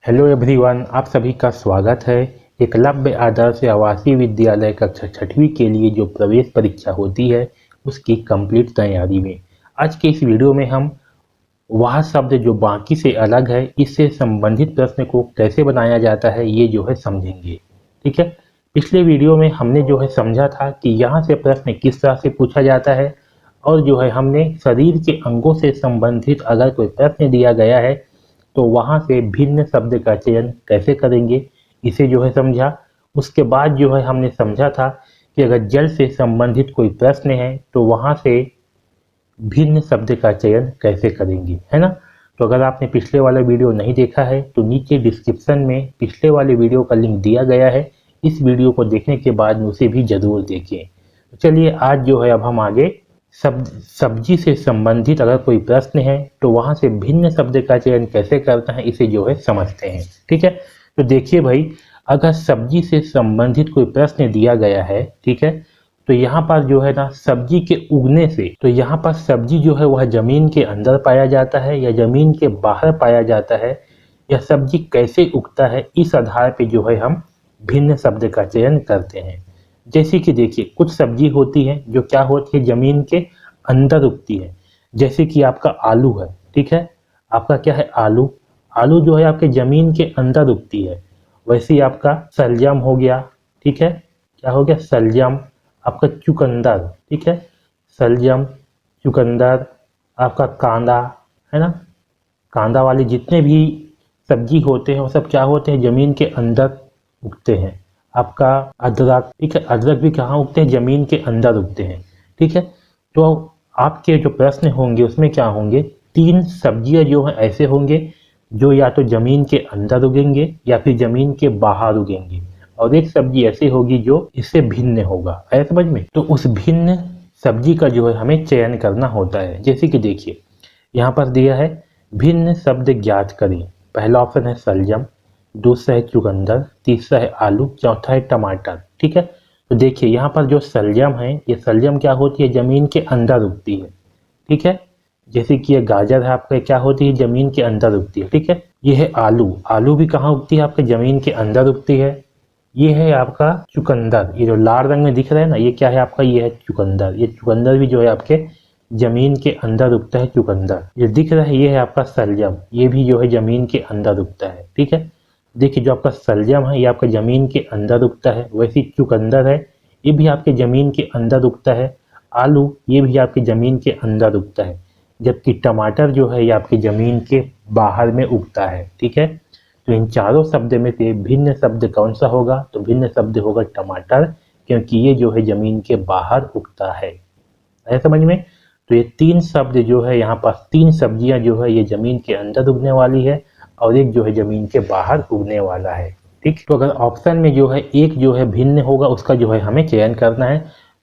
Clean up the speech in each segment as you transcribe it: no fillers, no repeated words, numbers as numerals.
Hello everyone, आप सभी का स्वागत है। एकलव्य आदर्श आवासीय विद्यालय कक्षा छठवीं के लिए जो प्रवेश परीक्षा होती है उसकी कंप्लीट तैयारी में आज के इस वीडियो में हम वह शब्द जो बाकी से अलग है इससे संबंधित प्रश्न को कैसे बनाया जाता है ये जो है समझेंगे। ठीक है, पिछले वीडियो में हमने जो है समझा था कि यहाँ से प्रश्न किस तरह से पूछा जाता है और जो है हमने शरीर के अंगों से संबंधित अगर कोई प्रश्न दिया गया है तो वहाँ से भिन्न शब्द का चयन कैसे करेंगे इसे जो है समझा। उसके बाद जो है हमने समझा था कि अगर जल से संबंधित कोई प्रश्न है तो वहाँ से भिन्न शब्द का चयन कैसे करेंगे, है ना। तो अगर आपने पिछले वाला वीडियो नहीं देखा है तो नीचे डिस्क्रिप्शन में पिछले वाले वीडियो का लिंक दिया गया है, इस वीडियो को देखने के बाद में उसे भी जरूर देखें। तो चलिए आज जो है अब हम आगे सब्जी से संबंधित अगर कोई प्रश्न है तो वहां से भिन्न शब्द का चयन कैसे करता है इसे जो है समझते हैं। ठीक है, तो देखिए भाई, अगर सब्जी से संबंधित कोई प्रश्न दिया गया है, ठीक है, तो यहाँ पर जो है ना सब्जी के उगने से, तो यहाँ पर सब्जी जो है वह जमीन के अंदर पाया जाता है या जमीन के बाहर पाया जाता है, या सब्जी कैसे उगता है, इस आधार पे जो है हम भिन्न शब्द का चयन करते हैं। जैसे कि देखिए कुछ सब्जी होती है जो क्या होती है जमीन के अंदर उगती है, जैसे कि आपका आलू है। ठीक है, आपका क्या है आलू, आलू जो है आपके जमीन के अंदर उगती है। वैसे ही आपका सलजम हो गया, ठीक है, क्या हो गया सलजम, आपका चुकंदर, ठीक है, सलजम, चुकंदर, आपका कांदा, है ना, कांदा वाले जितने भी सब्जी होते हैं वो सब क्या होते हैं जमीन के अंदर उगते हैं। आपका अदरक, ठीक है, अदरक भी कहाँ उगते हैं जमीन के अंदर उगते हैं। ठीक है, तो आपके जो प्रश्न होंगे उसमें क्या होंगे, तीन सब्जियां जो हैं ऐसे होंगे जो या तो जमीन के अंदर उगेंगे या फिर जमीन के बाहर उगेंगे, और एक सब्जी ऐसी होगी जो इससे भिन्न होगा। है समझ में? तो उस भिन्न सब्जी का जो है हमें चयन करना होता है। जैसे कि देखिए यहाँ पर दिया है भिन्न शब्द ज्ञात करें। पहला ऑप्शन है सलजम, दूसरा है चुकंदर, तीसरा है आलू, चौथा है टमाटर। ठीक है, तो देखिए यहाँ पर जो सलजम है, ये सलजम क्या होती है जमीन के अंदर उगती है। ठीक है, जैसे कि ये गाजर है आपका, क्या होती है जमीन के अंदर उगती है। ठीक है, ये है आलू, आलू भी कहाँ उगती है आपके जमीन के अंदर उगती है। ये है आपका चुकंदर, ये जो लाल रंग में दिख रहा है ना, ये क्या है आपका, ये है चुकंदर। ये चुकंदर भी जो है आपके जमीन के अंदर उगता है चुकंदर। ये दिख रहा है ये है आपका सलजम, ये भी जो है जमीन के अंदर उगता है। ठीक है, देखिए जो आपका सलजम है ये आपका जमीन के अंदर उगता है, वैसे चुकंदर है ये भी आपके जमीन के अंदर उगता है, आलू ये भी आपकी जमीन के अंदर उगता है, जबकि टमाटर जो है ये आपकी जमीन के बाहर में उगता है। ठीक है, तो इन चारों शब्द में से भिन्न शब्द कौन सा होगा, तो भिन्न शब्द होगा टमाटर, क्योंकि ये जो है जमीन के बाहर उगता है। समझ में? तो ये तीन शब्द जो है यहाँ पर तीन सब्जियां जो है ये जमीन के अंदर उगने वाली है और एक जो है जमीन के बाहर उगने वाला है। ठीक, तो अगर ऑप्शन में जो है एक जो है भिन्न होगा उसका जो है हमें चयन करना है,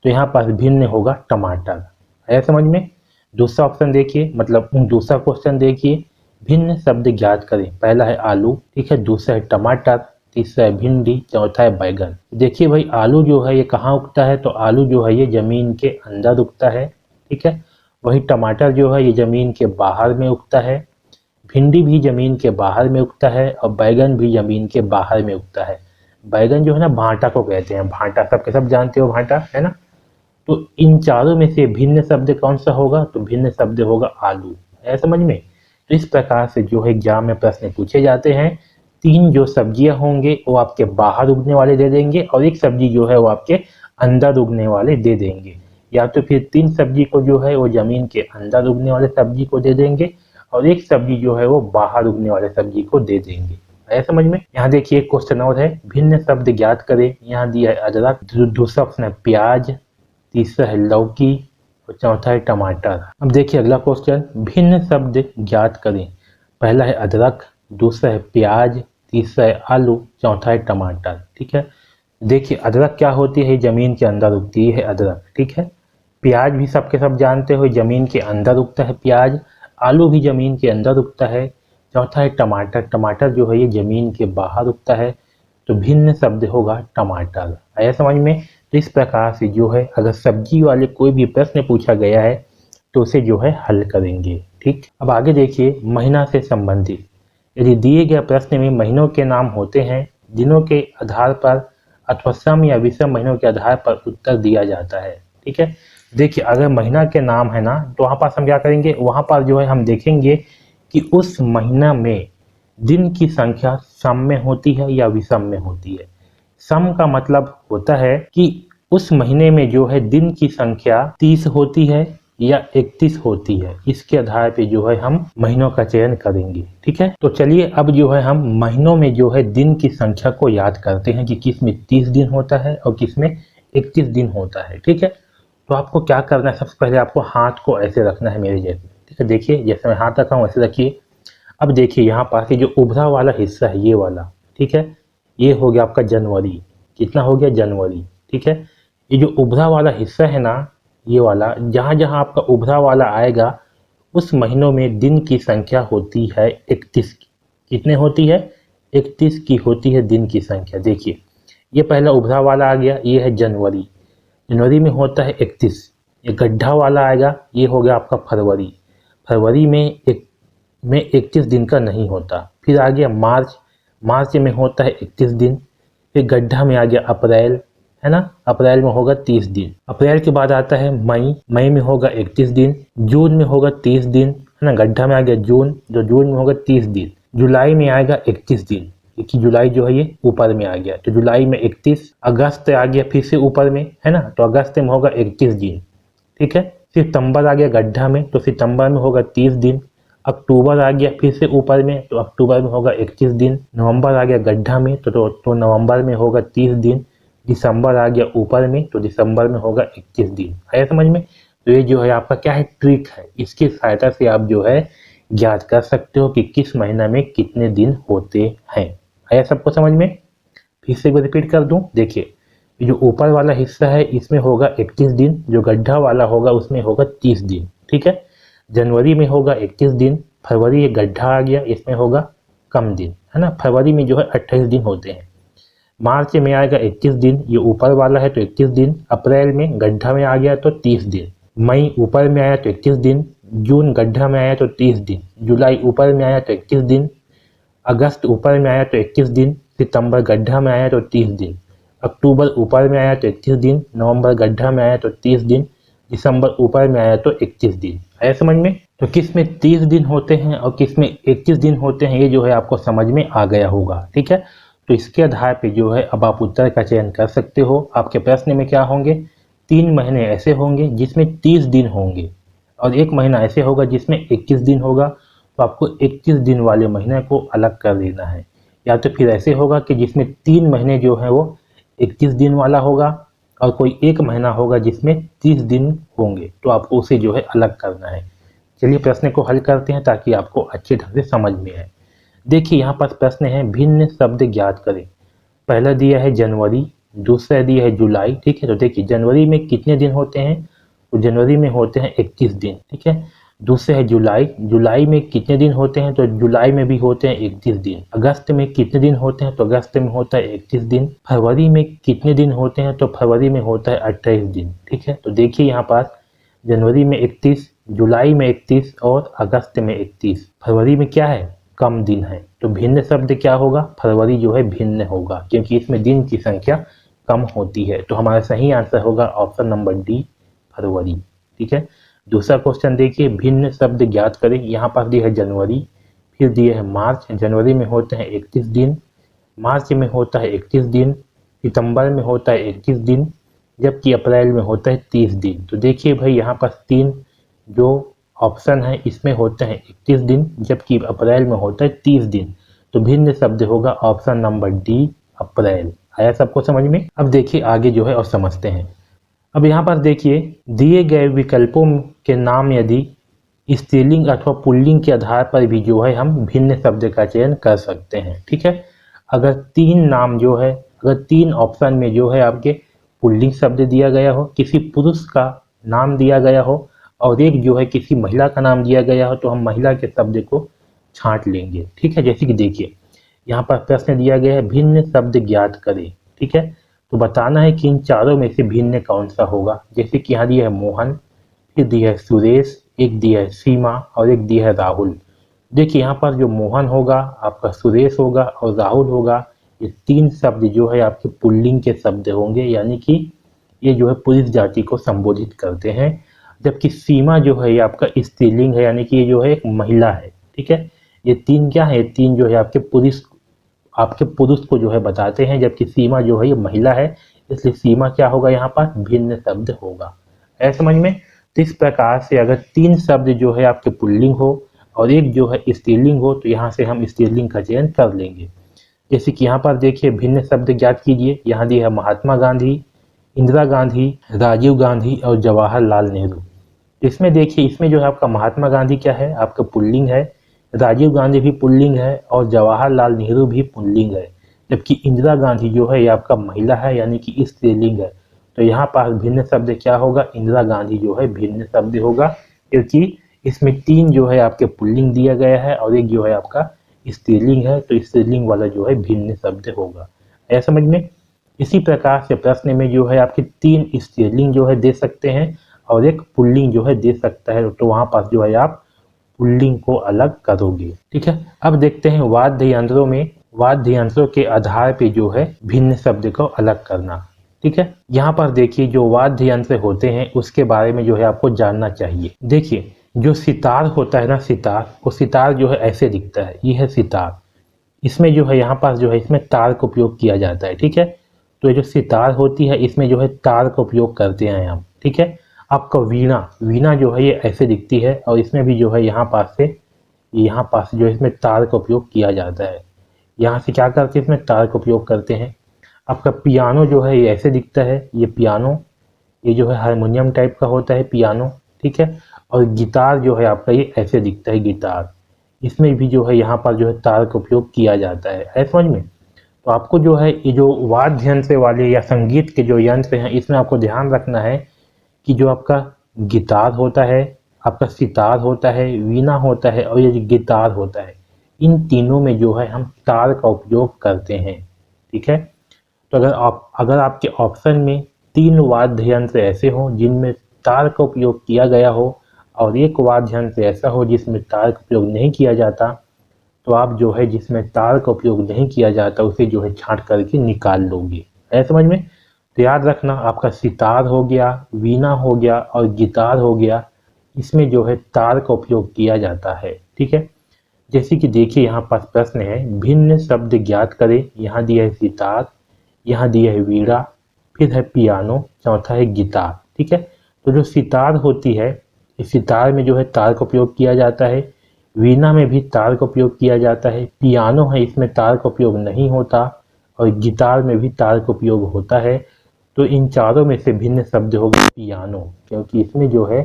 तो यहाँ पर भिन्न होगा टमाटर। है समझ में? दूसरा ऑप्शन देखिए, मतलब दूसरा क्वेश्चन देखिए, भिन्न शब्द ज्ञात करें। पहला है आलू, ठीक है, दूसरा है टमाटर, तीसरा है भिंडी, चौथा है बैगन। देखिए भाई आलू जो है ये कहाँ उगता है, तो आलू जो है ये जमीन के अंदर उगता है। ठीक है, वही टमाटर जो है ये जमीन के बाहर में उगता है, भिंडी भी जमीन के बाहर में उगता है और बैगन भी जमीन के बाहर में उगता है। बैगन जो है ना भांटा को कहते हैं, भांटा सबके सब जानते हो भांटा, है ना। तो इन चारों में से भिन्न शब्द कौन सा होगा, तो भिन्न शब्द होगा आलू। है समझ में? तो इस प्रकार से जो है एग्जाम में प्रश्न पूछे जाते हैं। तीन जो सब्जियां होंगे वो आपके बाहर उगने वाले दे देंगे और एक सब्जी जो है वो आपके अंदर उगने वाले दे देंगे, या तो फिर तीन सब्जी को जो है वो जमीन के अंदर उगने वाले सब्जी को दे देंगे और एक सब्जी जो है वो बाहर उगने वाले सब्जी को दे देंगे। है समझ में? यहाँ देखिए एक क्वेश्चन और है, भिन्न शब्द ज्ञात करें। यहाँ दिया है अदरक, दूसरा ऑप्शन है प्याज, तीसरा है लौकी और चौथा है टमाटर। अब देखिए अगला क्वेश्चन, भिन्न शब्द ज्ञात करें। पहला है अदरक, दूसरा है प्याज, तीसरा है आलू, चौथा है टमाटर। ठीक है, देखिए अदरक क्या होती है, जमीन के अंदर उगती है अदरक। ठीक है, प्याज भी सबके सब जानते हो जमीन के अंदर उगता है प्याज, आलू भी जमीन के अंदर उगता है, चौथा है टमाटर, टमाटर जो है ये जमीन के बाहर उगता है, तो भिन्न शब्द होगा टमाटर। आया समझ में? तो इस प्रकार से जो है अगर सब्जी वाले कोई भी प्रश्न पूछा गया है तो उसे जो है हल करेंगे। ठीक, अब आगे देखिए महीना से संबंधित। यदि दिए गए प्रश्न में महीनों के नाम होते हैं, दिनों के आधार पर अथवा सम या विषम महीनों के आधार पर उत्तर दिया जाता है। ठीक है, देखिए अगर महीना के नाम है ना, तो वहाँ पर हम क्या करेंगे, वहाँ पर जो है हम देखेंगे कि उस महीना में दिन की संख्या सम में होती है या विषम में होती है। सम का मतलब होता है कि उस महीने में जो है दिन की संख्या 30 होती है या 31 होती है। इसके आधार पे जो है हम महीनों का चयन करेंगे। ठीक है, तो चलिए अब जो है हम महीनों में जो है दिन की संख्या को याद करते हैं कि किस में 30 दिन होता है और किस में 31 दिन होता है। ठीक है, तो आपको क्या करना है, सबसे पहले आपको हाथ को ऐसे रखना है मेरे जैसे। ठीक है, देखिए जैसे मैं हाथ रखा हूँ वैसे रखिए। अब देखिए यहाँ पास ये जो उभरा वाला हिस्सा है ये वाला, ठीक है, ये हो गया आपका जनवरी। कितना हो गया, जनवरी। ठीक है, ये जो उभरा वाला हिस्सा है ना, ये वाला, जहाँ जहाँ आपका उभरा वाला आएगा उस महीनों में दिन की संख्या होती है 31 की। कितने होती है, 31 की होती है दिन की संख्या। देखिए ये पहला उभरा वाला आ गया, ये है जनवरी। जनवरी में होता है 31। ये गड्ढा वाला आएगा, ये हो गया आपका फरवरी। फरवरी में 31 दिन का नहीं होता। फिर आ गया मार्च। मार्च में होता है 31 दिन। फिर गड्ढा में आ गया अप्रैल, है ना, अप्रैल में होगा 30 दिन। अप्रैल के बाद आता है मई। मई में होगा 31 दिन। जून में होगा 30 दिन, है ना, गड्ढा में आ गया जून, जो जून में होगा 30 दिन। जुलाई में आएगा 31 दिन, क्योंकि जुलाई जो है ये ऊपर में आ गया, तो जुलाई में 31। अगस्त आ गया फिर से ऊपर में, है ना, तो अगस्त में होगा 31 दिन। ठीक है, सितंबर आ गया गड्ढा में, तो सितंबर में होगा 30 दिन। अक्टूबर आ गया फिर से ऊपर में, तो अक्टूबर में होगा 31 दिन। नवंबर आ गया गड्ढा में, तो नवंबर में होगा 30 दिन। दिसंबर आ गया ऊपर में, तो दिसंबर में होगा 21 दिन। आया समझ में। तो ये जो है आपका क्या है, ट्रिक है। इसकी सहायता से आप जो है ज्ञात कर सकते हो कि किस महीना में कितने दिन होते हैं। आया सबको समझ में। फिर से रिपीट कर दूं, देखिए जो ऊपर वाला हिस्सा है इसमें होगा 31 दिन, जो गड्ढा वाला होगा उसमें होगा 30 दिन। ठीक है, जनवरी में होगा 31 दिन। फरवरी ये गड्ढा आ गया, इसमें होगा कम दिन, है ना, फरवरी में जो है 28 दिन होते हैं। मार्च में आएगा 21 दिन, ये ऊपर वाला है तो 21 दिन। अप्रैल में गड्ढा में आ गया तो 30 दिन। मई ऊपर में आया तो 21 दिन। जून गड्ढा में आया तो 30 दिन। जुलाई ऊपर में आया तो 21 दिन। अगस्त ऊपर में आया तो 21 दिन। सितंबर गड्ढा में आया तो 30 दिन। अक्टूबर ऊपर में आया तो 31 दिन। नवंबर गड्ढा में आया तो 30 दिन। दिसंबर ऊपर में आया तो 31 दिन। आया समझ में। तो किस में 30 दिन होते हैं और किस में 31 दिन होते हैं, ये जो है आपको समझ में आ गया होगा। ठीक है, तो इसके आधार पे जो है अब आप उत्तर का चयन कर सकते हो। आपके प्रश्न में क्या होंगे, 3 महीने ऐसे होंगे जिसमें 30 दिन होंगे और 1 महीना ऐसे होगा जिसमें 21 दिन होगा। तो आपको 21 दिन वाले महीने को अलग कर देना है। या तो फिर ऐसे होगा कि जिसमें 3 महीने जो है वो 21 दिन वाला होगा और कोई 1 महीना होगा जिसमें 30 दिन होंगे, तो आपको उसे जो है अलग करना है। चलिए प्रश्न को हल करते हैं ताकि आपको अच्छे ढंग से समझ में आए। देखिए यहाँ पर प्रश्न है, भिन्न शब्द ज्ञात करें। पहला दिया है जनवरी, दूसरा दिया है जुलाई। ठीक है, तो देखिए जनवरी में कितने दिन होते हैं, तो जनवरी में होते हैं 21 दिन। ठीक है, दूसरा है जुलाई। जुलाई में कितने दिन होते हैं, तो जुलाई में भी होते हैं 31 दिन। अगस्त में कितने दिन होते हैं, तो अगस्त में होता है 31 दिन। फरवरी में कितने दिन होते हैं, तो फरवरी में होता है 28 दिन। ठीक है, तो देखिए यहाँ पास जनवरी में 31, जुलाई में 31 और अगस्त में 31। फरवरी में क्या है, कम दिन है, तो भिन्न शब्द क्या होगा, फरवरी जो है भिन्न होगा क्योंकि इसमें दिन की संख्या कम होती है। तो हमारा सही आंसर होगा ऑप्शन नंबर डी, फरवरी। ठीक है, दूसरा क्वेश्चन देखिए, भिन्न शब्द ज्ञात करें। यहाँ पर दिया है जनवरी, फिर दिए है मार्च। जनवरी में होते हैं 31 दिन, मार्च में होता है 31 दिन, सितंबर में होता है 21 दिन, जबकि अप्रैल में होता है 30 दिन। तो देखिए भाई यहाँ पर 3 जो ऑप्शन है इसमें होते हैं 31 दिन, जबकि अप्रैल में होता है 30 दिन। तो भिन्न शब्द होगा ऑप्शन नंबर डी, अप्रैल। आया सबको समझ में। अब देखिए आगे जो है और समझते हैं। अब यहाँ पर देखिए दिए गए विकल्पों के नाम यदि स्त्रीलिंग अथवा पुल्लिंग के आधार पर भी जो है हम भिन्न शब्द का चयन कर सकते हैं। ठीक है, अगर 3 नाम जो है, अगर 3 ऑप्शन में जो है आपके पुल्लिंग शब्द दिया गया हो, किसी पुरुष का नाम दिया गया हो और एक जो है किसी महिला का नाम दिया गया हो, तो हम महिला के शब्द को छांट लेंगे। ठीक है, जैसे कि देखिए यहाँ पर प्रश्न दिया गया है भिन्न शब्द ज्ञात करें। ठीक है, तो बताना है कि इन चारों में से भिन्न कौन सा होगा। जैसे कि यहाँ दिया है मोहन, फिर दिया है सुरेश, एक दिया है सीमा और एक दिया है राहुल। देखिए यहाँ पर जो मोहन होगा, आपका सुरेश होगा और राहुल होगा, ये तीन शब्द जो है आपके पुल्लिंग के शब्द होंगे, यानी कि ये जो है पुरुष जाति को संबोधित करते हैं। जबकि सीमा जो है ये आपका स्त्रीलिंग है, यानी कि ये जो है एक महिला है। ठीक है, ये तीन क्या है, तीन जो है आपके पुरुष को जो है बताते हैं, जबकि सीमा जो है ये महिला है, इसलिए सीमा क्या होगा, यहाँ पर भिन्न शब्द होगा। है समझ में? तो इस प्रकार से अगर तीन शब्द जो है आपके पुल्लिंग हो और एक जो है स्त्रीलिंग हो, तो यहाँ से हम स्त्रीलिंग का चयन कर लेंगे। जैसे कि यहाँ पर देखिए भिन्न शब्द ज्ञात कीजिए। यहाँ दिया है महात्मा गांधी, इंदिरा गांधी, राजीव गांधी और जवाहरलाल नेहरू। इसमें देखिए, इसमें जो है आपका महात्मा गांधी क्या है, आपका पुल्लिंग है, राजीव गांधी भी पुल्लिंग है और जवाहरलाल नेहरू भी पुल्लिंग है। जबकि इंदिरा गांधी जो है ये आपका महिला है, यानी कि स्त्रीलिंग है। तो यहाँ पर भिन्न शब्द क्या होगा, इंदिरा गांधी जो है भिन्न शब्द होगा, क्योंकि इसमें तीन जो है आपके पुल्लिंग दिया गया है और एक जो है आपका स्त्रीलिंग है, तो स्त्रीलिंग वाला जो है भिन्न शब्द होगा। ऐसा समझ में? इसी प्रकार से प्रश्न में जो है आपके तीन स्त्रीलिंग जो है दे सकते हैं और एक पुल्लिंग जो है दे सकता है, तो वहां पास जो है आप पुल्लिंग को अलग करोगे। ठीक है, अब देखते हैं वाद्य यंत्रों में वाद्य यंत्रों के आधार पे जो है भिन्न शब्द को अलग करना। ठीक है, यहाँ पर देखिए जो वाद्य यंत्र होते हैं उसके बारे में जो है आपको जानना चाहिए। देखिए जो सितार होता है ना, सितार, वो सितार जो है ऐसे दिखता है, ये है सितार। इसमें जो है यहाँ पास जो है इसमें तार का उपयोग किया जाता है। ठीक है, तो ये जो सितार होती है इसमें जो है तार का उपयोग करते हैं हम। ठीक है, आपका वीणा, वीणा जो है ये ऐसे दिखती है और इसमें भी जो है यहाँ पास जो है इसमें तार का उपयोग किया जाता है। यहाँ से क्या करते हैं, इसमें तार का उपयोग करते हैं। आपका पियानो जो है ये ऐसे दिखता है, ये पियानो, ये जो है हारमोनियम टाइप का होता है पियानो। ठीक है, और गिटार जो है आपका ये ऐसे दिखता है गिटार। इसमें भी जो है यहाँ पर जो है तार का उपयोग किया जाता है समझ में? तो आपको जो है ये जो वाद्य यंत्र वाले या संगीत के जो यंत्र हैं इसमें आपको ध्यान रखना है कि जो आपका गिटार होता है, आपका सितार होता है, वीणा होता है और ये जो गिटार होता है, इन तीनों में जो है हम तार का उपयोग करते हैं। ठीक है, तो अगर आपके ऑप्शन में तीन वाद्य यंत्र ऐसे हों जिनमें तार का उपयोग किया गया हो और एक वाद्य यंत्र ऐसा हो जिसमें तार का उपयोग नहीं किया जाता, तो आप जो है जिसमें तार का उपयोग नहीं किया जाता उसे जो है छांट करके निकाल लोगे। है समझ में? तो याद रखना, आपका सितार हो गया, वीणा हो गया और गिटार हो गया, इसमें जो है तार का उपयोग किया जाता है। ठीक है, जैसे कि देखिए यहाँ पास प्रश्न है, भिन्न शब्द ज्ञात करें। यहाँ दिया है सितार, यहाँ दिया है वीणा, फिर है पियानो, चौथा है गिटार। ठीक है, तो जो सितार होती है, इस सितार में जो है तार का उपयोग किया जाता है, वीणा में भी तार का उपयोग किया जाता है, पियानो है इसमें तार का उपयोग नहीं होता और गिटार में भी तार का उपयोग होता है। तो इन चारों में से भिन्न शब्द होगा पियानो, क्योंकि इसमें जो है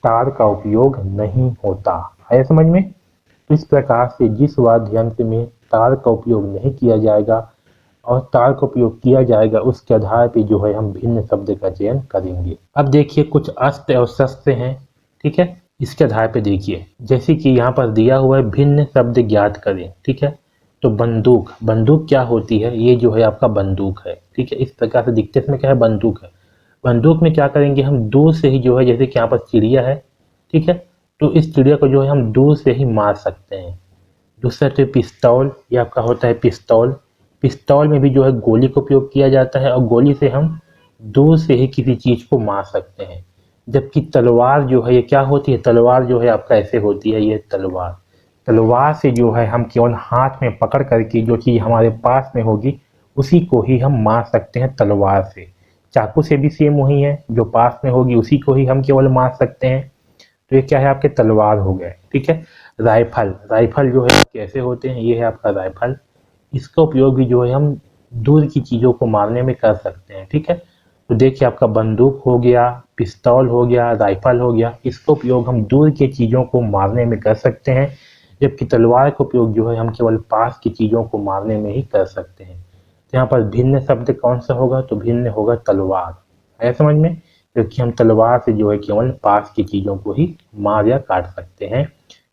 तार का उपयोग नहीं होता। है समझ में? तो इस प्रकार से जिस वाद्य यंत्र में तार का उपयोग नहीं किया जाएगा और तार का उपयोग किया जाएगा उसके आधार पर जो है हम भिन्न शब्द का चयन करेंगे। अब देखिए कुछ अस्त्र और शस्त्र हैं। ठीक है, इसके आधार पे देखिए, जैसे कि यहाँ पर दिया हुआ है भिन्न शब्द ज्ञात करें। ठीक है, तो बंदूक, बंदूक क्या होती है, ये जो है आपका बंदूक है। ठीक है, इस प्रकार से दिखते इसमें क्या है, बंदूक है। बंदूक में क्या करेंगे हम, दूर से ही जो है, जैसे कि यहाँ पर चिड़िया है। ठीक है, तो इस चिड़िया को जो है हम दूर से ही मार सकते हैं। दूसरा तो पिस्तौल, ये आपका होता है पिस्तौल। पिस्तौल में भी जो है गोली का उपयोग किया जाता है और गोली से हम दूर से ही किसी चीज को मार सकते हैं। जबकि तलवार जो है ये क्या होती है, तलवार जो है आपका ऐसे होती है, ये तलवार। तलवार से जो है हम केवल हाथ में पकड़ करके जो चीज़ हमारे पास में होगी उसी को ही हम मार सकते हैं तलवार से। चाकू से भी सेम वही है, जो पास में होगी उसी को ही हम केवल मार सकते हैं। तो ये क्या है, आपके तलवार हो गए। ठीक है, राइफल, राइफल जो है कैसे होते हैं, ये है आपका राइफल। इसका उपयोग भी जो है हम दूर की चीज़ों को मारने में कर सकते हैं। ठीक है, तो देखिए आपका बंदूक हो गया, पिस्तौल हो गया, राइफल हो गया, इसका उपयोग हम दूर की चीज़ों को मारने में कर सकते हैं, जबकि तलवार का उपयोग जो है हम केवल पास की चीज़ों को मारने में ही कर सकते हैं। तो यहाँ पर भिन्न शब्द कौन सा होगा, तो भिन्न होगा तलवार। है समझ में? क्योंकि हम तलवार से जो है केवल पास की चीज़ों को ही मार या काट सकते हैं,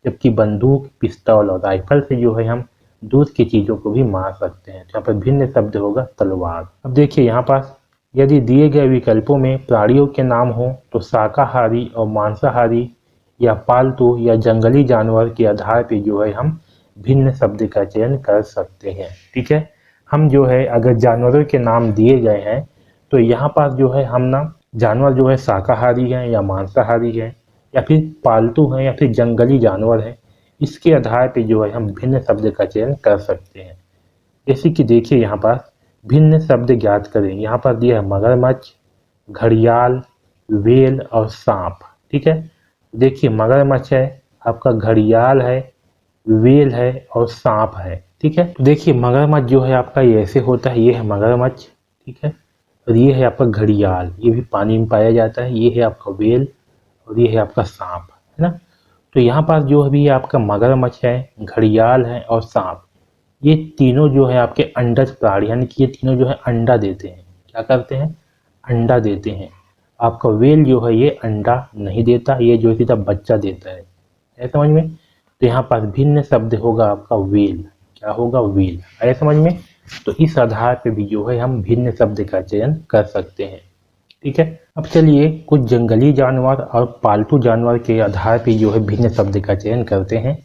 जबकि बंदूक, पिस्तौल और राइफल से जो है हम दूर की चीज़ों को भी मार सकते हैं। तो यहाँ पर भिन्न शब्द होगा तलवार। अब देखिए यहाँ पास, यदि दिए गए विकल्पों में प्राणियों के नाम हो तो शाकाहारी और मांसाहारी या पालतू या जंगली जानवर के आधार पे जो है हम भिन्न शब्द का चयन कर सकते हैं। ठीक है, हम जो है अगर जानवरों के नाम दिए गए हैं तो यहाँ पर जो है हम ना जानवर जो है शाकाहारी हैं या मांसाहारी हैं या फिर पालतू हैं या फिर जंगली जानवर हैं, इसके आधार पे जो है हम भिन्न शब्द का चयन कर सकते हैं। जैसे कि देखिए यहाँ पर भिन्न शब्द ज्ञात करें। यहाँ पर दिया है मगरमच्छ, घड़ियाल, व्हेल और सांप। ठीक है, देखिए मगरमच्छ है, आपका घड़ियाल है, व्हेल है और सांप है। ठीक है, तो देखिए मगरमच्छ जो है आपका ये ऐसे होता है, ये है मगरमच्छ। ठीक है, और ये है आपका घड़ियाल, ये भी पानी में पाया जाता है। ये है आपका व्हेल और ये है आपका सांप, है ना। तो यहाँ पर जो भी आपका मगरमच्छ है, घड़ियाल है और सांप, ये तीनों जो है आपके अंडज प्राणी, यानी कि ये तीनों जो है अंडा देते हैं। क्या करते हैं? अंडा देते हैं। आपका व्हेल जो है ये अंडा नहीं देता, ये जो है सीधा बच्चा देता है समझ में। तो यहाँ पर भिन्न शब्द होगा आपका व्हेल। क्या होगा? व्हेल। आया समझ में। तो इस आधार पे भी जो है हम भिन्न शब्द का चयन कर सकते हैं। ठीक है, अब चलिए कुछ जंगली जानवर और पालतू जानवर के आधार पे जो है भिन्न शब्द का चयन करते हैं।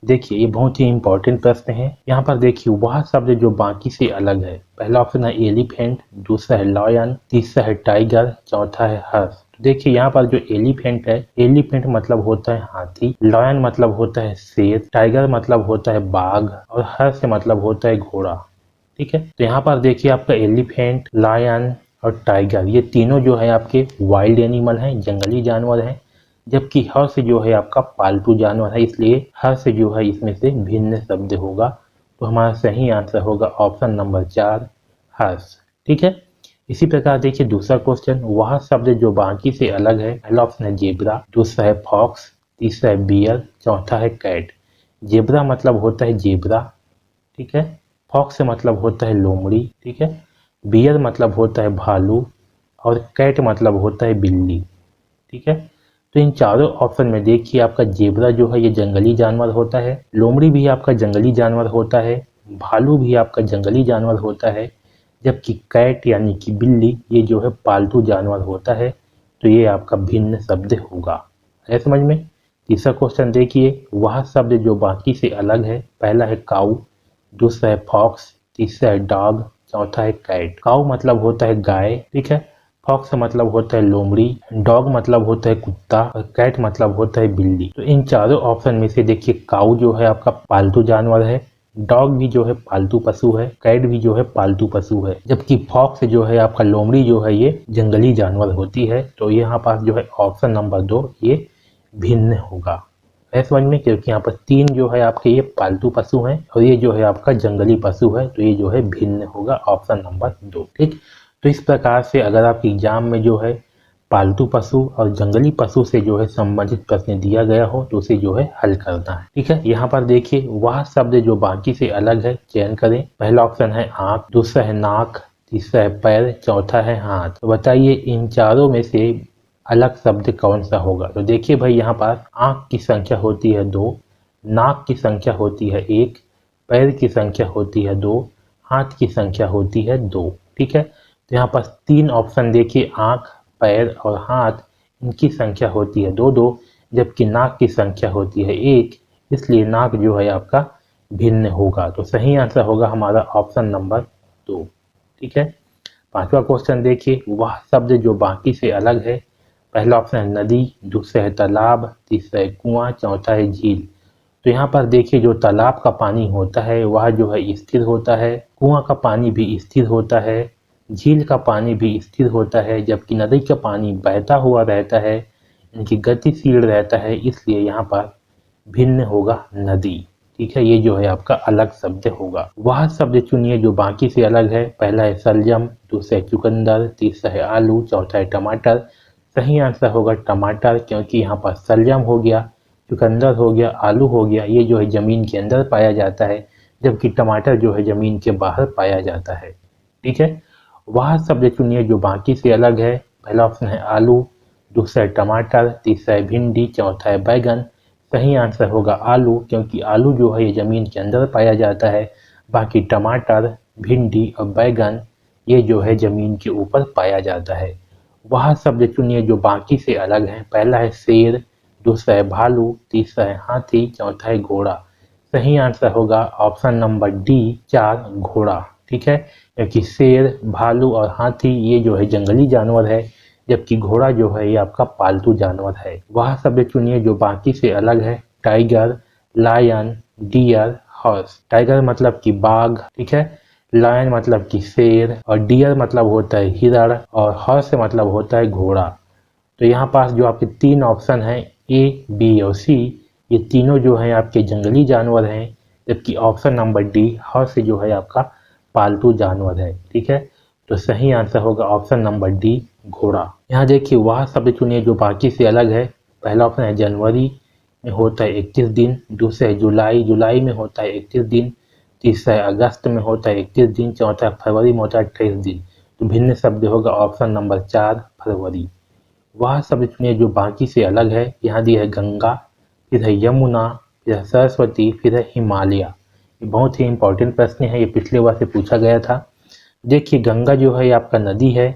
देखिए ये बहुत ही इंपॉर्टेंट प्रश्न है। यहाँ पर देखिए वह शब्द जो बाकी से अलग है। पहला ऑप्शन है एलिफेंट, दूसरा है लॉयन, तीसरा है टाइगर, चौथा है हर्ष। तो देखिए यहाँ पर जो एलिफेंट है, एलिफेंट मतलब होता है हाथी, लॉयन मतलब होता है शेर, टाइगर मतलब होता है बाघ और हर्ष मतलब होता है घोड़ा। ठीक है, तो यहाँ पर देखिए आपका एलिफेंट, लायन और टाइगर ये तीनों जो है आपके वाइल्ड एनिमल हैं, जंगली जानवर हैं, जबकि हर्ष जो है आपका पालतू जानवर है, इसलिए हर्ष जो है इसमें से भिन्न शब्द होगा। तो हमारा सही आंसर होगा ऑप्शन नंबर 4 हर्ष। ठीक है, इसी प्रकार देखिए दूसरा क्वेश्चन, वह शब्द जो बाकी से अलग है। पहला ऑप्शन है जेब्रा, दूसरा है फॉक्स, तीसरा है बियर, चौथा है कैट। जेब्रा मतलब होता है जेब्रा। ठीक है, फॉक्स से मतलब होता है लोमड़ी। ठीक है, बियर मतलब होता है भालू और कैट मतलब होता है बिल्ली। ठीक है, तो इन चारों ऑप्शन में देखिए आपका जेब्रा जो है ये जंगली जानवर होता है, लोमड़ी भी आपका जंगली जानवर होता है, भालू भी आपका जंगली जानवर होता है, जबकि कैट यानी कि बिल्ली ये जो है पालतू जानवर होता है। तो ये आपका भिन्न शब्द होगा। है समझ में। तीसरा क्वेश्चन देखिए, वह शब्द जो बाकी से अलग है। पहला है काऊ, दूसरा है फॉक्स, तीसरा है डॉग, चौथा है कैट। काऊ मतलब होता है गाय। ठीक है, फॉक्स मतलब होता है लोमड़ी, डॉग मतलब होता है कुत्ता और कैट मतलब होता है बिल्ली। तो इन चारों ऑप्शन में से देखिए काऊ जो है आपका पालतू जानवर है, डॉग भी जो है पालतू पशु है, कैट भी जो है पालतू पशु है, जबकि फॉक्स जो है आपका लोमड़ी जो है ये जंगली जानवर होती है। तो यहाँ पास जो है ऑप्शन नंबर 2 ये भिन्न होगा। है समझ में, क्योंकि यहाँ पर 3 जो है आपके ये पालतू पशु हैं और ये जो है आपका जंगली पशु है, तो ये जो है भिन्न होगा ऑप्शन नंबर 2। ठीक, तो इस प्रकार से अगर आपके एग्जाम में जो है पालतू पशु और जंगली पशु से जो है संबंधित प्रश्न दिया गया हो तो उसे जो है हल करना है। ठीक है, यहाँ पर देखिए वह शब्द जो बाकी से अलग है चयन करें। पहला ऑप्शन है आंख, दूसरा है नाक, तीसरा है पैर, चौथा है हाथ। तो बताइए इन चारों में से अलग शब्द कौन सा होगा। तो देखिए भाई यहाँ पर आंख की संख्या होती है 2, नाक की संख्या होती है 1, पैर की संख्या होती है 2, हाथ की संख्या होती है 2। ठीक है, तो यहाँ पर 3 ऑप्शन देखिए, आंख, पैर और हाथ, इनकी संख्या होती है 2 2, जबकि नाक की संख्या होती है 1, इसलिए नाक जो है आपका भिन्न होगा। तो सही आंसर होगा हमारा ऑप्शन नंबर 2। ठीक है, पांचवा क्वेश्चन देखिए, वह शब्द जो बाकी से अलग है। पहला ऑप्शन है नदी, दूसरा है तालाब, तीसरा है कुआं, चौथा है झील। तो यहाँ पर देखिए जो तालाब का पानी होता है वह जो है स्थिर होता है, कुआं का पानी भी स्थिर होता है, झील का पानी भी स्थिर होता है, जबकि नदी का पानी बहता हुआ रहता है, इनकी गतिशील रहता है, इसलिए यहाँ पर भिन्न होगा नदी। ठीक है, ये जो है आपका अलग शब्द होगा। वह शब्द चुनिए जो बाकी से अलग है। पहला है शलजम, दूसरा है चुकंदर, तीसरा है आलू, चौथा है टमाटर। सही आंसर होगा टमाटर, क्योंकि यहाँ पर शलजम हो गया, चुकंदर हो गया, आलू हो गया, ये जो है जमीन के अंदर पाया जाता है, जबकि टमाटर जो है जमीन के बाहर पाया जाता है। ठीक है, वह शब्द चुनिए जो बाकी से अलग है। पहला ऑप्शन है आलू, दूसरा है टमाटर, तीसरा है भिंडी, चौथा है बैगन। सही आंसर होगा आलू, क्योंकि आलू जो है ये जमीन के अंदर पाया जाता है, बाकी टमाटर, भिंडी और बैगन ये जो है जमीन के ऊपर पाया जाता है। वह शब्द चुनिए जो बाकी से अलग है। पहला है शेर, दूसरा है भालू, तीसरा है हाथी, चौथा है घोड़ा। सही आंसर होगा ऑप्शन नंबर डी 4 घोड़ा। ठीक है, क्योंकि शेर, भालू और हाथी ये जो है जंगली जानवर है, जबकि घोड़ा जो है ये आपका पालतू जानवर है। वह शब्द चुनिए जो बाकी से अलग है। Tiger, lion, deer, horse. Tiger मतलब कि बाघ, ठीक है, लायन मतलब कि शेर, और डियर मतलब होता है हिरण, और हॉर्स मतलब होता है घोड़ा। तो यहाँ पास जो आपके तीन ऑप्शन हैं ए, बी और सी, ये तीनों जो है आपके जंगली जानवर हैं, जबकि ऑप्शन नंबर डी हॉर्स जो है आपका पालतू जानवर है। ठीक है, तो सही आंसर होगा ऑप्शन नंबर डी घोड़ा। यहाँ देखिए वह शब्द चुनिए जो बाकी से अलग है। पहला ऑप्शन है जनवरी में होता है 31 दिन, दूसरा है जुलाई, जुलाई में होता है 31 दिन, तीसरा है अगस्त में होता है 31 दिन, चौथा है फरवरी में होता है 28 दिन। तो भिन्न शब्द होगा ऑप्शन नंबर 4 फरवरी। वह शब्द चुनिए जो बाकी से अलग है। यहाँ दिया है गंगा, फिर है यमुना, फिर है सरस्वती, फिर है हिमालय। ये बहुत ही इंपॉर्टेंट प्रश्न है, ये पिछले बार से पूछा गया था। देखिए गंगा जो है आपका नदी है,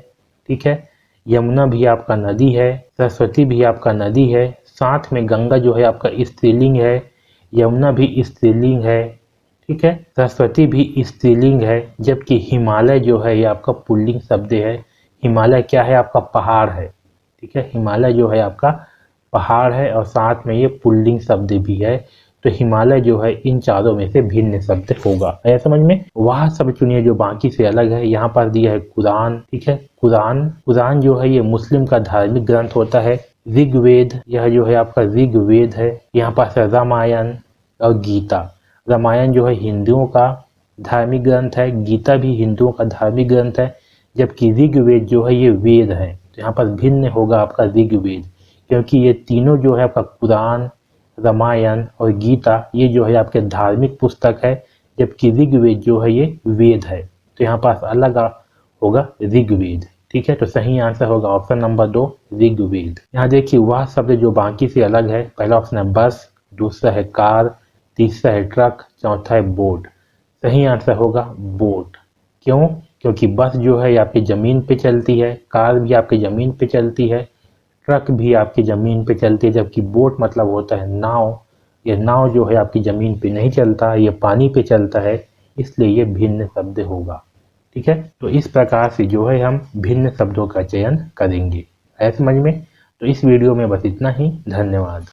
ठीक है, यमुना भी आपका नदी है, सरस्वती भी आपका नदी है, साथ में गंगा जो है आपका स्त्रीलिंग है, यमुना भी स्त्रीलिंग है, ठीक है, सरस्वती भी स्त्रीलिंग है, जबकि हिमालय जो है ये आपका पुल्लिंग शब्द है। हिमालय क्या है आपका पहाड़ है, ठीक है, हिमालय जो है आपका पहाड़ है और साथ में ये पुल्लिंग शब्द भी है। तो हिमालय जो है इन चारों में से भिन्न शब्द होगा। है समझ में? वह शब्द चुनिए जो बाकी से अलग है। यहाँ पर दिया है कुरान, ठीक है, कुरान, कुरान जो है ये मुस्लिम का धार्मिक ग्रंथ होता है। ऋग्वेद, यह जो है आपका ऋग्वेद है। यहाँ पास है रामायण और गीता। रामायण जो है हिंदुओं का धार्मिक ग्रंथ है, गीता भी हिंदुओं का धार्मिक ग्रंथ है, जबकि ऋग्वेद जो है ये वेद है। तो यहाँ पर भिन्न होगा आपका ऋग्वेद, क्योंकि ये तीनों जो है आपका कुरान, रामायण और गीता ये जो है आपके धार्मिक पुस्तक है, जबकि ऋग्वेद जो है ये वेद है। तो यहाँ पास अलग होगा ऋग्वेद। ठीक है, तो सही आंसर होगा ऑप्शन नंबर 2 ऋग्वेद। यहाँ देखिए वह शब्द जो बाकी से अलग है। पहला ऑप्शन है बस, दूसरा है कार, तीसरा है ट्रक, चौथा है बोट। सही आंसर होगा बोट। क्यों? क्योंकि बस जो है आपकी ज़मीन पे चलती है, कार भी आपकी ज़मीन पे चलती है, ट्रक भी आपकी ज़मीन पे चलती है, जबकि बोट मतलब होता है नाव। ये नाव जो है आपकी ज़मीन पे नहीं चलता, ये पानी पे चलता है, इसलिए ये भिन्न शब्द होगा। ठीक है, तो इस प्रकार से जो है हम भिन्न शब्दों का चयन करेंगे। है समझ में? तो इस वीडियो में बस इतना ही। धन्यवाद।